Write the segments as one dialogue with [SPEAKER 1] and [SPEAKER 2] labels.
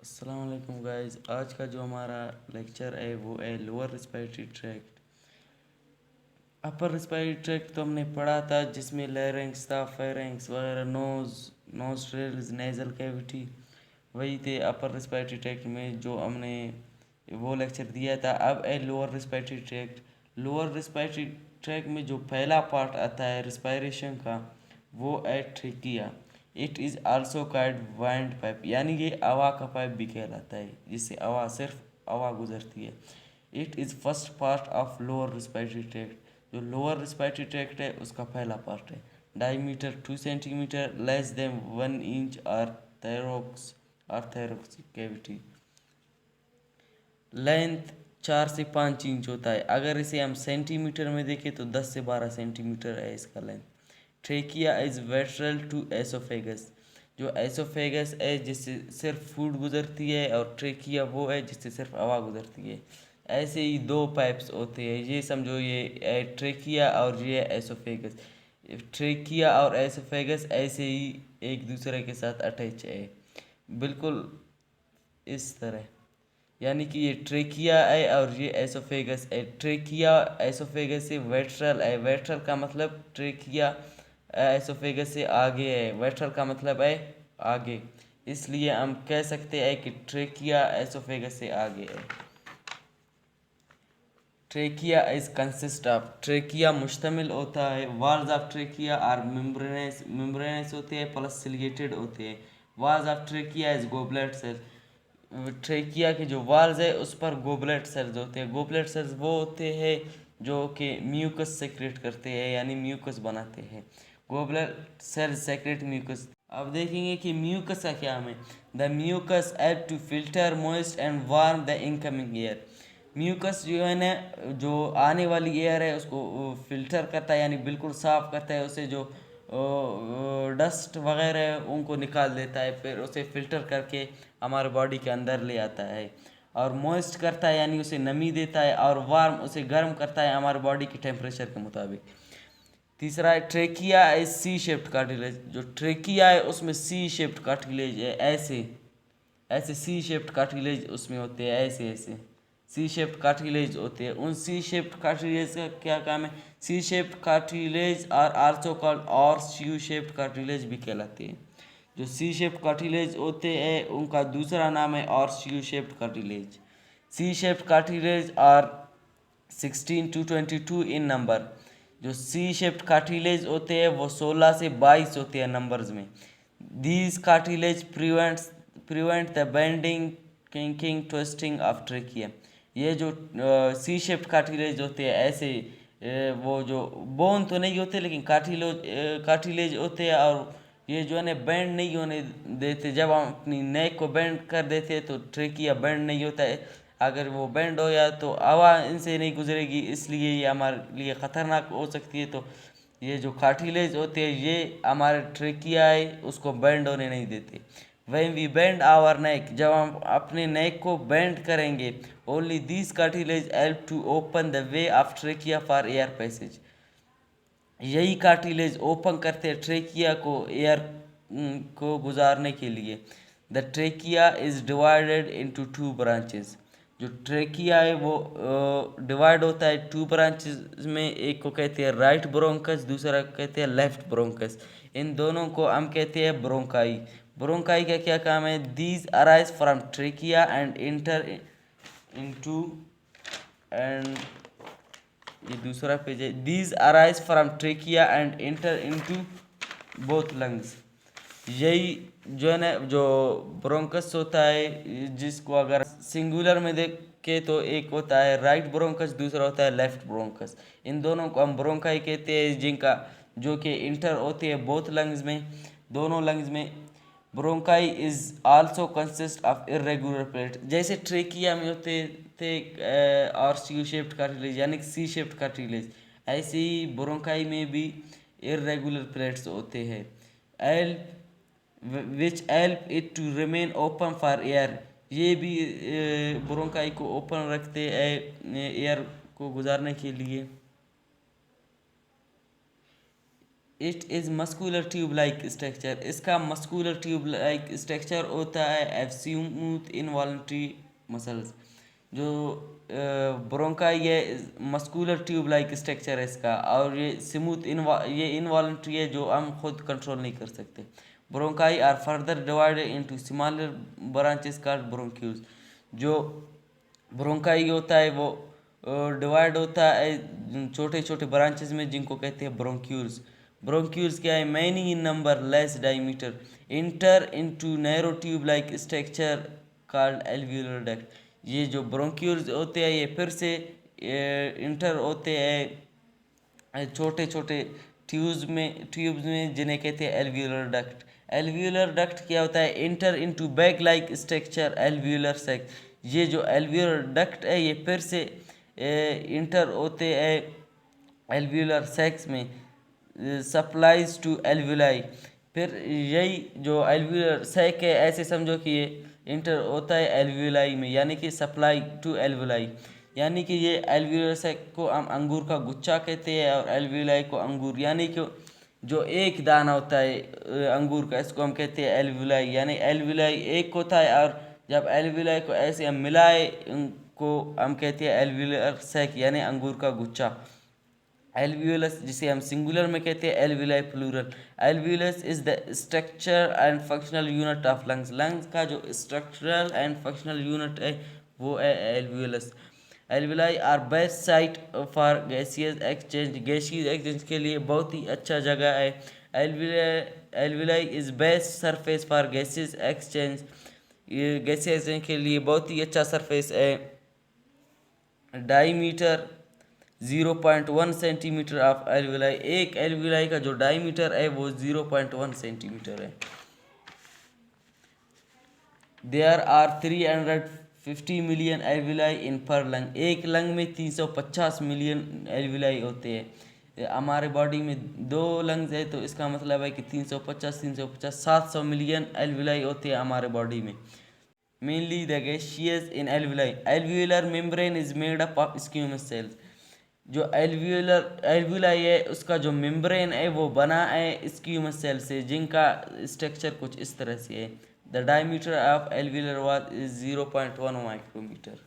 [SPEAKER 1] अस्सलाम वालेकुम गाइस। आज का जो हमारा लेक्चर है वो है लोअर रिस्पिरेटरी ट्रैक्ट। अपर रिस्पिरेटरी ट्रैक्ट तो हमने पढ़ा था, जिसमें लैरिंक्स था, फेरिंक्स वगैरह, नोस्ट्रिल्स, नेजल कैविटी, वही थे अपर रिस्पिरेटरी ट्रैक्ट में जो हमने वो लेक्चर दिया था। अब है lower respiratory tract. Lower respiratory tract में जो पहला पार्ट आता है रिस्पायरेशन का, वो है trachea. It is also called wind pipe, यानी ये हवा का पाइप भी कहलाता है, जिससे हवा सिर्फ हवा गुजरती है। It is first part of lower respiratory tract. जो लोअर रिस्पिरेटरी ट्रैक्ट है उसका पहला पार्ट है। Diameter 2 centimetre, less than 1 inch और थैरोक्स कैविटी। लेंथ 4 से 5 इंच होता है। अगर इसे हम सेंटीमीटर में देखें तो 10 से 12 सेंटीमीटर है इसका length. Trachea is ventral to oesophagus. जो एसोफेगस है जिससे सिर्फ फूड गुजरती है, और ट्रेकिया वो है जिससे सिर्फ हवा गुजरती है। ऐसे ही दो पाइप्स होते हैं, ये समझो, ये ट्रेकिया और ये एसोफेगस। ट्रेकिया और एसोफेगस ऐसे ही एक दूसरे के साथ अटैच है, बिल्कुल इस तरह। यानी कि ये ट्रेकिया है और ये एसोफेगस है। ट्रेकिया एसोफेगस से वेट्रल है। वेट्रल का मतलब ट्रेकिया एसोफेगस से आगे है। वेट्रल का मतलब है आगे, इसलिए हम कह सकते हैं कि ट्रेकिया एसोफेगस से आगे है। Trachea is consist of. Trachea मुश्तमिल होता है, walls of trachea are membranous. Membranous होते हैं प्लस सिलिएटेड होते हैं। Walls of trachea is goblet cell. Trachea के जो वाल्स है उस पर गोबलेट सेल्स होते हैं। गोबलेट सेल्स वो होते हैं जो कि म्यूकस सेक्रेट करते हैं, यानी म्यूकस बनाते हैं। Goblet cells secrete mucus. अब देखेंगे कि म्यूकस का क्या है। The mucus help to filter moist and warm the incoming air. Mucus जो है ना, जो आने वाली एयर है उसको फिल्टर करता है, यानी बिल्कुल साफ़ करता है। उसे जो डस्ट वगैरह है उनको निकाल देता है, फिर उसे फ़िल्टर करके हमारे बॉडी के अंदर ले आता है। और मॉइस्ट करता है, यानी उसे नमी देता है। और वार्म, उसे गर्म करता है हमारे बॉडी के टेम्परेचर के मुताबिक। तीसरा है ट्रेकिया है सी शेप्ड कार्टिलेज। जो ट्रेकिया है उसमें सी शेप्ड कार्टिलेज है, ऐसे ऐसे सी शेप्ड कार्टिलेज उसमें होते हैं, ऐसे ऐसे सी शेप्ड कार्टिलेज होते हैं। उन सी शेप्ड कार्टिलेज का क्या काम है? C shaped cartilage are also called और यू शेप्ड कार्टिलेज भी कहलाते हैं। जो सी शेप्ड कार्टिलेज होते हैं उनका दूसरा नाम है और U shaped cartilage. C shaped cartilage are 16 to 22 in number. जो सी शेप्ड कार्टिलेज होते हैं वो 16 से 22 होते हैं नंबर्स में। These cartilage prevent the bending, kinking, twisting of trachea. ये जो सी शेप्ड कार्टिलेज होते हैं ऐसे, वो जो बोन तो नहीं होते लेकिन कार्टिलेज होते हैं, और ये जो है ना बेंड नहीं होने देते। जब हम अपनी नेक को बेंड कर देते हैं तो ट्रेकिया बेंड नहीं होता है। अगर वो बेंड हो गया तो हवा इनसे नहीं गुजरेगी, इसलिए ये हमारे लिए ख़तरनाक हो सकती है। तो ये जो कार्टिलेज होते हैं ये हमारे ट्रेकिया है उसको बेंड होने नहीं देते। when we bend our neck, जब हम अपने नेक को बेंड करेंगे, only these cartilage help to open the way of trachea for air passage। यही कार्टिलेज ओपन करते हैं ट्रेकिया को एयर को गुजारने के लिए। The trachea is divided into 2 branches. जो ट्रेकिया है वो डिवाइड होता है 2 ब्रांचेस में। एक को कहते हैं राइट ब्रोंकस, दूसरा कहते हैं लेफ्ट ब्रोंकस। इन दोनों को हम कहते हैं ब्रोंकाई। ब्रोंकाई का क्या काम है? These arise from trachea and inter into and ये दूसरा पेज है। These arise from trachea and inter into both lungs. यही जो है ना, जो ब्रोंकस होता है, जिसको अगर सिंगुलर में देखे तो एक होता है राइट ब्रोंकस, दूसरा होता है लेफ्ट ब्रोंकस। इन दोनों को हम ब्रोंकाई कहते हैं, जिनका जो कि इंटर होती है बोथ लंग्स में, दोनों लंग्स में। Bronchi is also consist of irregular plate. जैसे ट्रेकिया में होते थे और यू शेप्ड कार्टिलेज, यानी सी शेप्ड कार्टिलेज, ऐसे ही ब्रोंकाई में भी इरेगुलर प्लेट्स होते हैं। All which help it to remain open for air. ये भी ब्रोंकाई को ओपन रखते हैं एयर को गुजारने के लिए। It is muscular tube like structure, इसका मस्कुलर ट्यूब लाइक स्ट्रक्चर होता है। एफ स्मूथ इनवॉल्ट्री मसल्स, जो ब्रोंकाई है मस्कुलर ट्यूब लाइक स्ट्रक्चर है इसका, और ये स्मूथ ये इनवॉल्ट्री है जो हम खुद कंट्रोल नहीं कर सकते। Bronchi are further divided into smaller branches called bronchioles, जो ब्रोंकाई होता है वो डिवाइड होता है छोटे छोटे ब्रांचेस में जिनको कहते हैं ब्रोंक्यूल्स। ब्रोंक्यूल्स क्या है, many in number less diameter inter into narrow tube like structure called alveolar duct. ये जो ब्रोंक्यूल्स होते हैं ये फिर से इंटर होते हैं छोटे छोटे ट्यूब्स में जिन्हें कहते हैं एल्वियोलर डक्ट। एल्वियोलर डक्ट क्या होता है, enter into bag like structure alveolar sac. ये जो एल्वियोलर डक्ट है ये फिर से इंटर होते हैं एल्वियोलर सेक्स में, सप्लाइज टू एल्वियोलाई। फिर यही जो एल्वियोलर सेक है ऐसे समझो कि ये इंटर होता है एल्वियोलाई में, यानी कि सप्लाई टू एल्वियोलाई। यानी कि ये एल्वियोलर सेक को हम अंगूर का गुच्छा कहते हैं और एल्वियोलाई को अंगूर, यानी कि जो एक दाना होता है अंगूर का इसको हम कहते हैं एल्वियोलाई। यानी एल्वियोलाई एक होता है और जब एल्वियोलाई को ऐसे हम मिलाए उनको हम कहते हैं एल्वियोलर सेक यानी अंगूर का गुच्छा। एल्वियोलस जिसे हम सिंगुलर में कहते हैं, alveoli plural. Alveolus is the structure and functional unit of lungs. Lungs का जो स्ट्रक्चरल एंड फंक्शनल यूनिट है वो है alveolus. Alveoli are best site for gaseous exchange, gaseous exchange के लिए बहुत ही अच्छा जगह है। Alveoli is best surface for gaseous exchange, ये गैसियस एक्सचेंज के लिए बहुत ही अच्छा सरफेस है। डाईमीटर 0.1 सेंटीमीटर ऑफ एल्वियोलाई, एक एल्वियोलाई का जो डाईमीटर है वो 0.1 सेंटीमीटर है। देयर आर 350 मिलियन एल्वियोलाई इन पर लंग, एक लंग में 350 मिलियन एल्वियोलाई होते हैं। हमारे बॉडी में 2 लंग्स है तो इसका मतलब है कि 350 700 मिलियन एल्वियोलाई होते हैं हमारे बॉडी में। Mainly the gaseous in alveoli, alveolar membrane is made up of squamous cells. जो एल्वियोलाई है उसका जो मेम्ब्रेन है वो बना है स्क्यूमस सेल से जिनका स्ट्रक्चर कुछ इस तरह से है। The diameter of alveolar wall is 0.1 micrometre.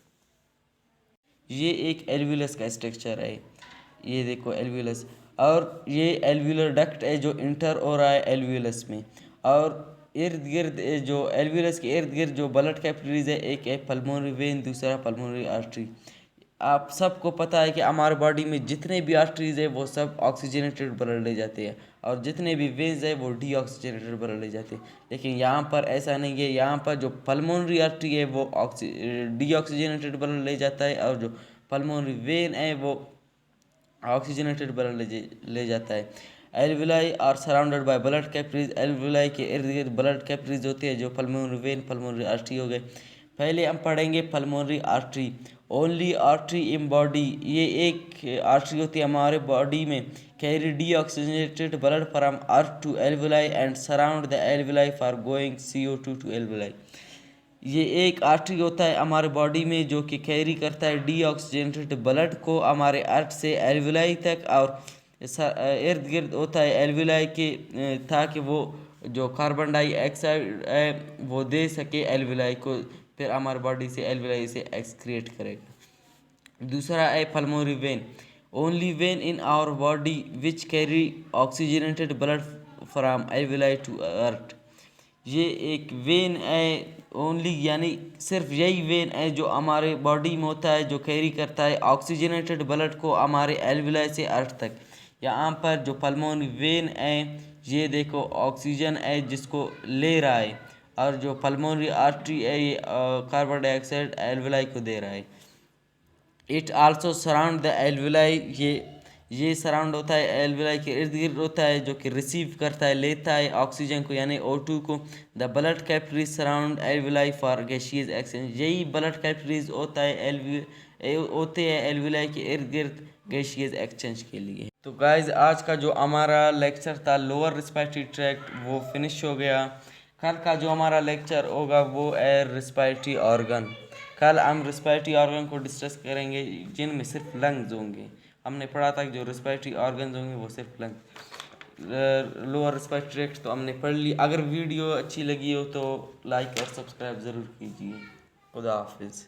[SPEAKER 1] ये एक एल्वियोलस का स्ट्रक्चर है, ये देखो एल्वियोलस, और ये एल्वियोलर डक्ट है जो इंटर हो रहा है एल्वियोलस में। और इर्द गिर्द जो एल्वियोलस के इर्द गिर्द जो ब्लड कैपिलरीज है, एक है पल्मोनरी वेन, दूसरा पल्मोनरी आर्टरी। आप सबको पता है कि हमारे बॉडी में जितने भी आर्टरीज है वो सब ऑक्सीजनेटेड ब्लड ले जाते हैं और जितने भी वेन्स है वो डीऑक्सीजनेटेड ब्लड ले जाते हैं। लेकिन यहाँ पर ऐसा नहीं है, यहाँ पर जो पल्मोनरी आर्टरी है वो डीऑक्सीजनेटेड ब्लड ले जाता है और जो पल्मोनरी वेन है वो ऑक्सीजनेटेड ब्लड ले जाता है। Alveoli are surrounded by blood capillaries, alveoli के इर्द गिर्द ब्लड कैपिलरीज होती है जो पल्मोनरी वेन पल्मोनरी आर्टरी हो गए। पहले हम पढ़ेंगे pulmonary artery. Only artery in body, ये एक आर्टरी होती है हमारे बॉडी में, carry deoxygenated blood from heart to alveoli and surround the alveoli for going CO2 to alveoli. ये एक आर्टरी होता है हमारे बॉडी में जो कि कैरी करता है डीऑक्सीजनेटेड ब्लड को हमारे अर्थ से एल्वियोलाई तक, और इर्द गिर्द होता है एल्वियोलाई के ताकि वो जो कार्बन डाइऑक्साइड है वो दे सके एल्वियोलाई को, फिर हमारे बॉडी से एल्वियोलाई से एक्सक्रिएट करेगा। दूसरा है pulmonary vein, only vein in our body which carry oxygenated blood from alveoli to heart. ये एक वेन है ओनली, यानी सिर्फ यही वेन है जो हमारे बॉडी में होता है जो कैरी करता है ऑक्सीजनेटेड ब्लड को हमारे एल्वियोलाई से अर्थ तक। यहाँ पर जो पल्मोनरी वेन है ये देखो ऑक्सीजन है जिसको ले रहा है, और जो पल्मोनरी आर्टरी है ये कार्बन डाइऑक्साइड एल्वियोलाई को दे रहा है। It also surround the alveoli, ये सराउंड होता है एल्वियोलाई के इर्द गिर्द होता है जो कि रिसीव करता है लेता है ऑक्सीजन को यानी O2 को। The blood capillaries surround alveoli for gaseous exchange, यही ब्लड कैपिलरीज होता है होते हैं एल्वियोलाई के इर्द गिर्द गैसियस एक्सचेंज के लिए। तो गाइज आज का जो हमारा लेक्चर था लोअर रिस्पायरेटरी ट्रैक्ट वो फिनिश हो गया। कल का जो हमारा लेक्चर होगा वो है रिस्पायरेटरी ऑर्गन। कल हम रिस्पायरेटरी ऑर्गन को डिस्कस करेंगे जिनमें सिर्फ लंग्स होंगे। हमने पढ़ा था कि जो रिस्पायरेटरी ऑर्गन्स होंगे वो सिर्फ लंग्स। लोअर रिस्पेक्ट तो हमने पढ़ ली। अगर वीडियो अच्छी लगी हो तो लाइक और सब्सक्राइब ज़रूर कीजिए। खुदा हाफिज़।